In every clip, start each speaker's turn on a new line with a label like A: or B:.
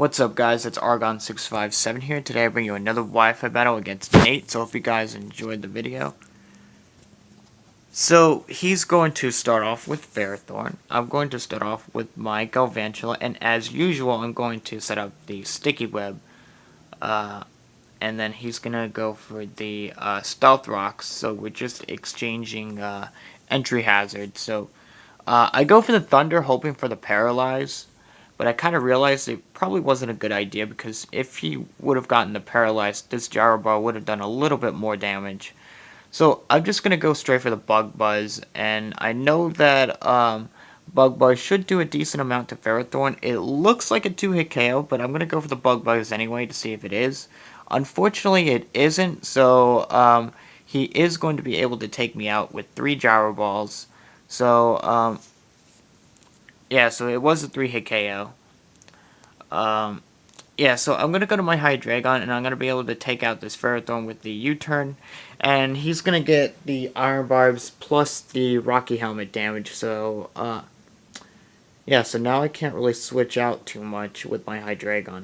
A: What's up, guys? It's Argon657 here. Today I bring you another Wi-Fi battle against Nate, so hope you guys enjoyed the video. So, he's going to start off with Ferrothorn. I'm going to start off with my Galvantula, and as usual, I'm going to set up the Sticky Web. And then he's going to go for the Stealth Rocks, so we're just exchanging entry hazards. So, I go for the Thunder, hoping for the Paralyze. But I kind of realized it probably wasn't a good idea because if he would have gotten the Paralyzed, this Gyro Ball would have done a little bit more damage. So I'm just going to go straight for the Bug Buzz, and I know that Bug Buzz should do a decent amount to Ferrothorn. It looks like a 2-hit KO, but I'm going to go for the Bug Buzz anyway to see if it is. Unfortunately, it isn't, so he is going to be able to take me out with 3 Gyro Balls. So, yeah, so it was a 3-hit KO. Yeah, so I'm going to go to my Hydreigon, and I'm going to be able to take out this Ferrothorn with the U-turn. And he's going to get the Iron Barbs plus the Rocky Helmet damage. So, yeah, so now I can't really switch out too much with my Hydreigon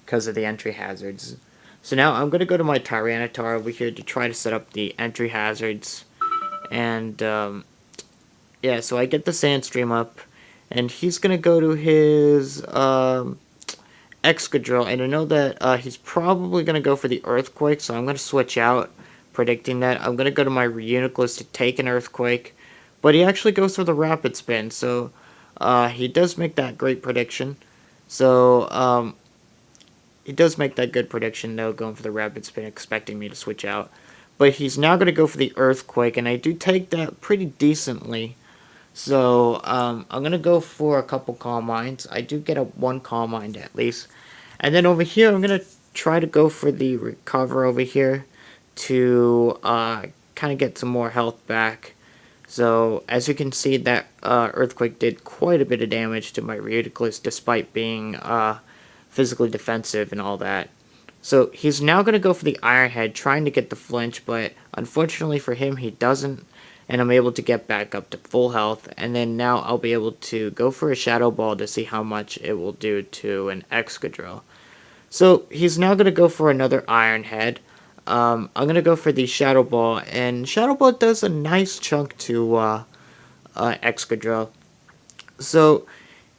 A: because of the entry hazards. So now I'm going to go to my Tyranitar over here to try to set up the entry hazards. And, yeah, so I get the Sandstream up. And he's going to go to his Excadrill, and I know that he's probably going to go for the Earthquake, so I'm going to switch out, predicting that. I'm going to go to my Reuniclus to take an Earthquake, but he actually goes for the Rapid Spin, so he does make that great prediction. So he does make that good prediction, though, going for the Rapid Spin, expecting me to switch out. But he's now going to go for the Earthquake, and I do take that pretty decently. So, I'm going to go for a couple Calm Minds. I do get one Calm Mind at least. And then over here, I'm going to try to go for the Recover over here to kind of get some more health back. So, as you can see, that Earthquake did quite a bit of damage to my Reuniclus despite being physically defensive and all that. So, he's now going to go for the Iron Head, trying to get the flinch, but unfortunately for him, he doesn't. And I'm able to get back up to full health, and then now I'll be able to go for a Shadow Ball to see how much it will do to an Excadrill. So he's now going to go for another Iron Head. I'm going to go for the Shadow Ball, and Shadow Ball does a nice chunk to Excadrill. So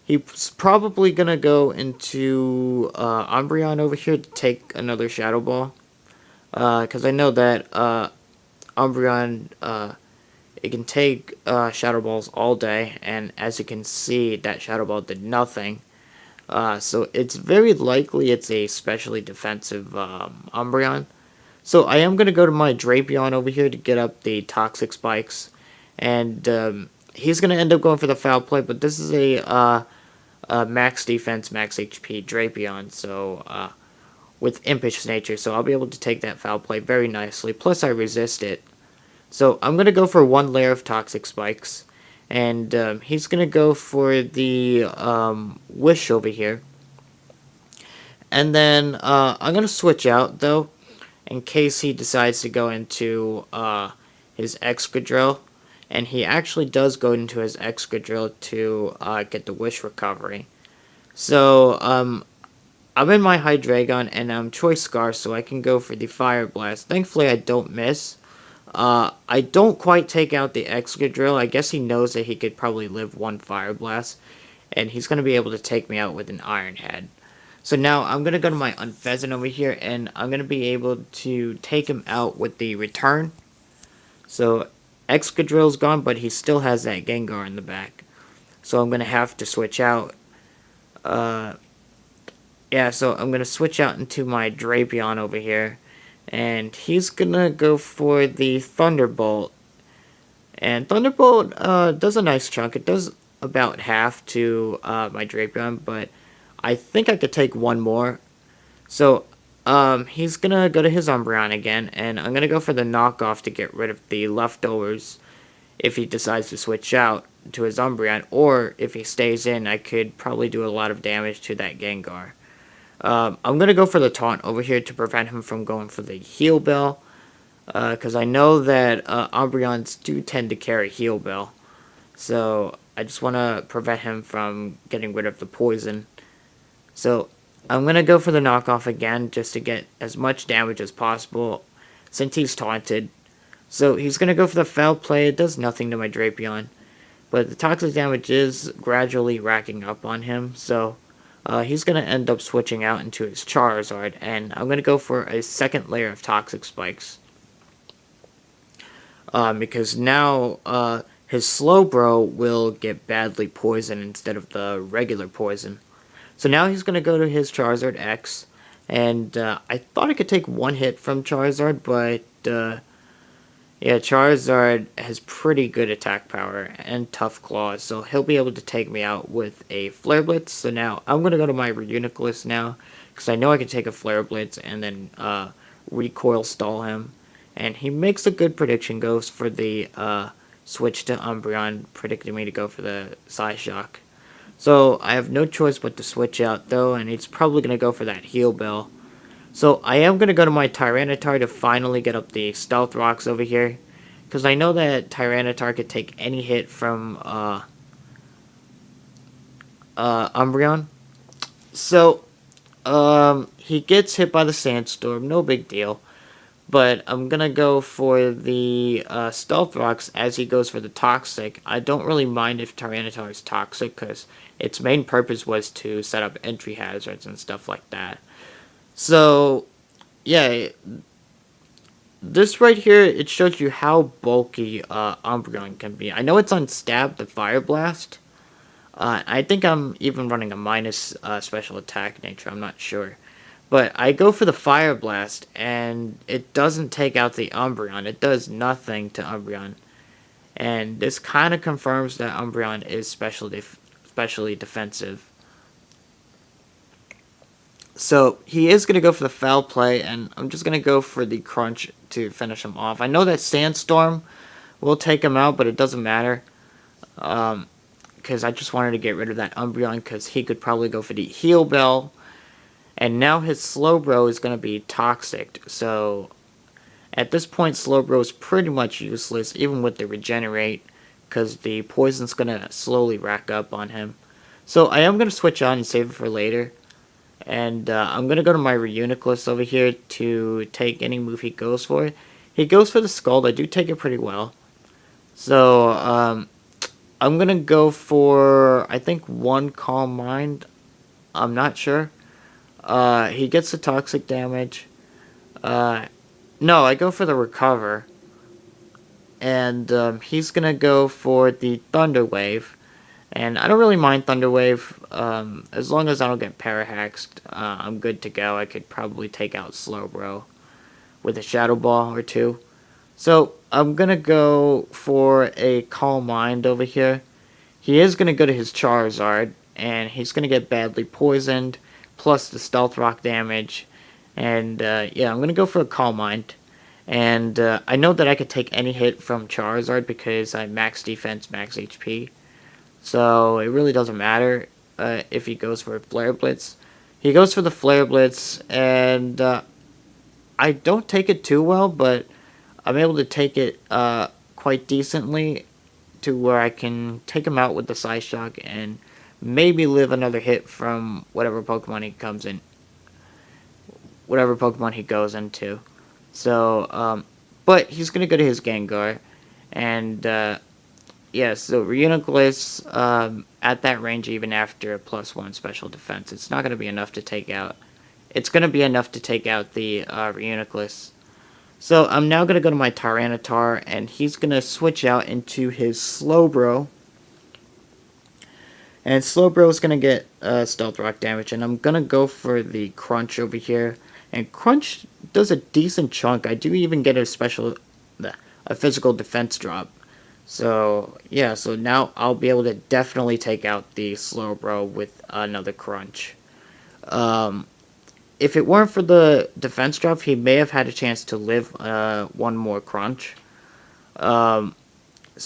A: he's probably going to go into Umbreon over here to take another Shadow Ball, because I know that Umbreon... it can take Shadow Balls all day, and as you can see, that Shadow Ball did nothing. So it's very likely it's a specially defensive Umbreon. So I am going to go to my Drapion over here to get up the Toxic Spikes. And he's going to end up going for the Foul Play, but this is a max defense, max HP Drapion, so with Impish nature, so I'll be able to take that Foul Play very nicely. Plus I resist it. So I'm going to go for one layer of Toxic Spikes, and he's going to go for the Wish over here. And then I'm going to switch out, though, in case he decides to go into his Excadrill. And he actually does go into his Excadrill to get the Wish recovery. So I'm in my Hydreigon, and I'm Choice Scarce, so I can go for the Fire Blast. Thankfully, I don't miss. I don't quite take out the Excadrill. I guess he knows that he could probably live one Fire Blast, and he's going to be able to take me out with an Iron Head. So now I'm going to go to my Unpheasant over here, and I'm going to be able to take him out with the Return. So Excadrill's gone, but he still has that Gengar in the back. So I'm going to have to switch out. Yeah, so I'm going to switch out into my Drapion over here. And he's gonna go for the Thunderbolt. And Thunderbolt does a nice chunk. It does about half to my Drapion, but I think I could take one more. So he's gonna go to his Umbreon again, and I'm gonna go for the knockoff to get rid of the leftovers if he decides to switch out to his Umbreon, or if he stays in, I could probably do a lot of damage to that Gengar. I'm going to go for the Taunt over here to prevent him from going for the Heal Bell. Because I know that Umbreons do tend to carry Heal Bell. So I just want to prevent him from getting rid of the poison. So I'm going to go for the knockoff again just to get as much damage as possible since he's taunted. So he's going to go for the foul play. It does nothing to my Drapion. But the toxic damage is gradually racking up on him. So he's going to end up switching out into his Charizard. And I'm going to go for a second layer of toxic spikes. Because now his Slowbro will get badly poisoned instead of the regular poison. So now he's going to go to his Charizard X. And I thought I could take one hit from Charizard, but yeah, Charizard has pretty good attack power and tough claws, so he'll be able to take me out with a Flare Blitz. So now I'm going to go to my Reuniclus now, because I know I can take a Flare Blitz and then recoil stall him. And he makes a good prediction, goes for the switch to Umbreon, predicting me to go for the Psyshock. So I have no choice but to switch out though, and it's probably going to go for that Heal Bell. So I am going to go to my Tyranitar to finally get up the Stealth Rocks over here. Because I know that Tyranitar could take any hit from Umbreon. So he gets hit by the Sandstorm, no big deal. But I'm going to go for the Stealth Rocks as he goes for the Toxic. I don't really mind if Tyranitar is Toxic because its main purpose was to set up entry hazards and stuff like that. So, yeah, this right here, it shows you how bulky Umbreon can be. I know it's on Stab, the Fire Blast. I think I'm even running a minus special attack nature, I'm not sure. But I go for the Fire Blast, and it doesn't take out the Umbreon. It does nothing to Umbreon. And this kind of confirms that Umbreon is specially defensive. So he is going to go for the foul play, and I'm just going to go for the crunch to finish him off. I know that Sandstorm will take him out, but it doesn't matter. Because I just wanted to get rid of that Umbreon, because he could probably go for the Heal Bell. And now his Slowbro is going to be Toxic. So at this point, Slowbro is pretty much useless, even with the Regenerate, because the poison's going to slowly rack up on him. So I am going to switch on and save it for later. And I'm going to go to my Reuniclus over here to take any move he goes for. He goes for the Scald. I do take it pretty well. So I'm going to go for, I think, one Calm Mind. I'm not sure. He gets the toxic damage. No, I go for the Recover. And he's going to go for the Thunder Wave. And I don't really mind Thunder Wave. As long as I don't get Parahaxed, I'm good to go. I could probably take out Slowbro with a Shadow Ball or two. So I'm going to go for a Calm Mind over here. He is going to go to his Charizard, and he's going to get badly poisoned, plus the Stealth Rock damage. And yeah, I'm going to go for a Calm Mind. And I know that I could take any hit from Charizard because I'm max defense, max HP. So it really doesn't matter if he goes for a Flare Blitz. He goes for the Flare Blitz, and I don't take it too well, but I'm able to take it quite decently to where I can take him out with the Psyshock and maybe live another hit from whatever Pokemon he comes in, whatever Pokemon he goes into. So, but he's going to go to his Gengar, and yeah, so Reuniclus, at that range, even after a +1 special defense, it's not going to be enough to take out. It's going to be enough to take out the Reuniclus. So I'm now going to go to my Tyranitar, and he's going to switch out into his Slowbro. And Slowbro is going to get Stealth Rock damage, and I'm going to go for the Crunch over here. And Crunch does a decent chunk. I do even get a physical defense drop. So, yeah, so now I'll be able to definitely take out the Slowbro with another Crunch. If it weren't for the defense drop, he may have had a chance to live one more Crunch. So,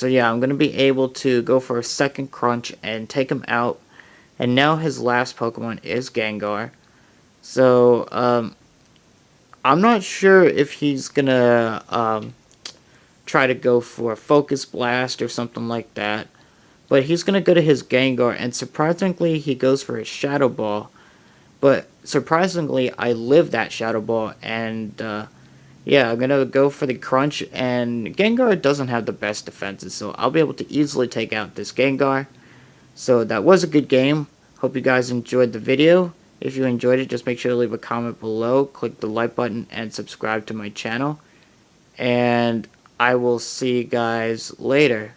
A: yeah, I'm going to be able to go for a second Crunch and take him out. And now his last Pokemon is Gengar. So, I'm not sure if he's going to try to go for a Focus Blast or something like that. But he's going to go to his Gengar, and surprisingly, he goes for his Shadow Ball. But surprisingly, I lived that Shadow Ball, and yeah, I'm gonna go for the crunch, and Gengar doesn't have the best defenses, so I'll be able to easily take out this Gengar. So that was a good game. Hope you guys enjoyed the video. If you enjoyed it, just make sure to leave a comment below, click the like button, and subscribe to my channel. And I will see you guys later.